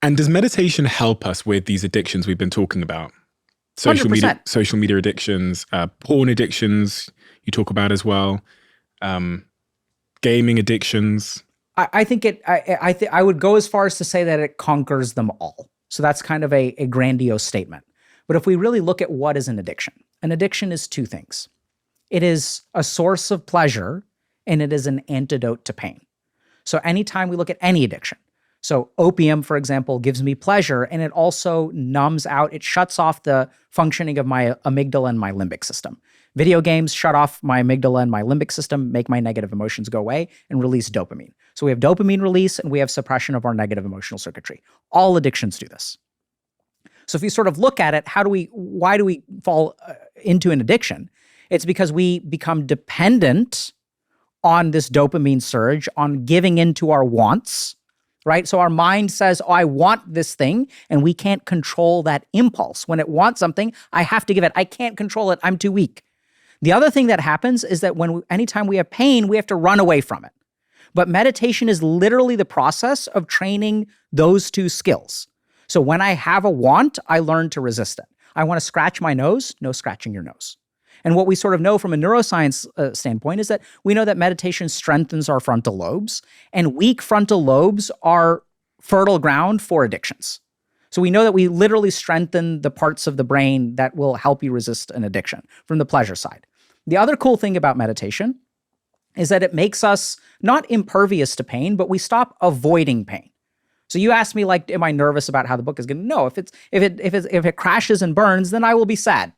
And does meditation help us with these addictions we've been talking about? 100%. Social media addictions, porn addictions you talk about as well, gaming addictions. I think I would go as far as to say that it conquers them all. So that's kind of a grandiose statement. But if we really look at what is an addiction is two things. It is a source of pleasure and it is an antidote to pain. So anytime we look at any addiction, so opium, for example, gives me pleasure and it also numbs out, it shuts off the functioning of my amygdala and my limbic system. Video games shut off my amygdala and my limbic system, make my negative emotions go away, and release dopamine. So we have dopamine release and we have suppression of our negative emotional circuitry. All addictions do this. So if you sort of look at it, why do we fall into an addiction? It's because we become dependent on this dopamine surge, on giving into our wants, right? So our mind says, oh, I want this thing, and we can't control that impulse. When it wants something, I have to give it. I can't control it. I'm too weak. The other thing that happens is that anytime we have pain, we have to run away from it. But meditation is literally the process of training those two skills. So when I have a want, I learn to resist it. I want to scratch my nose, no scratching your nose. And what we sort of know from a neuroscience standpoint is that we know that meditation strengthens our frontal lobes, and weak frontal lobes are fertile ground for addictions. So we know that we literally strengthen the parts of the brain that will help you resist an addiction from the pleasure side. The other cool thing about meditation is that it makes us not impervious to pain, but we stop avoiding pain. So you asked me, like, am I nervous about how the book is going to? No, if it crashes and burns, then I will be sad.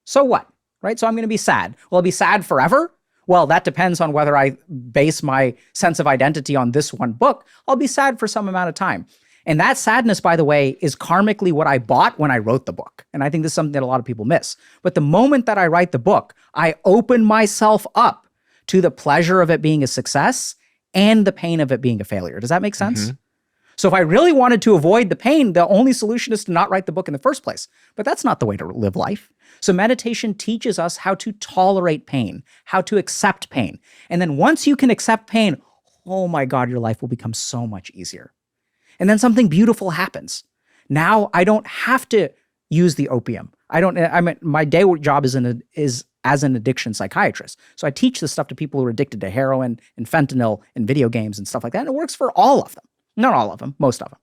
So what, right? So I'm going to be sad. Will I be sad forever? Well, that depends on whether I base my sense of identity on this one book. I'll be sad for some amount of time. And that sadness, by the way, is karmically what I bought when I wrote the book. And I think this is something that a lot of people miss. But the moment that I write the book, I open myself up to the pleasure of it being a success and the pain of it being a failure. Does that make sense? Mm-hmm. So if I really wanted to avoid the pain, the only solution is to not write the book in the first place. But that's not the way to live life. So meditation teaches us how to tolerate pain, how to accept pain. And then once you can accept pain, oh my God, your life will become so much easier. And then something beautiful happens. Now I don't have to use the opium. My day job is as an addiction psychiatrist. So I teach this stuff to people who are addicted to heroin and fentanyl and video games and stuff like that. And it works for all of them. Not all of them, most of them.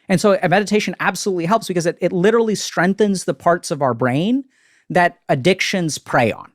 And so meditation absolutely helps because it literally strengthens the parts of our brain that addictions prey on.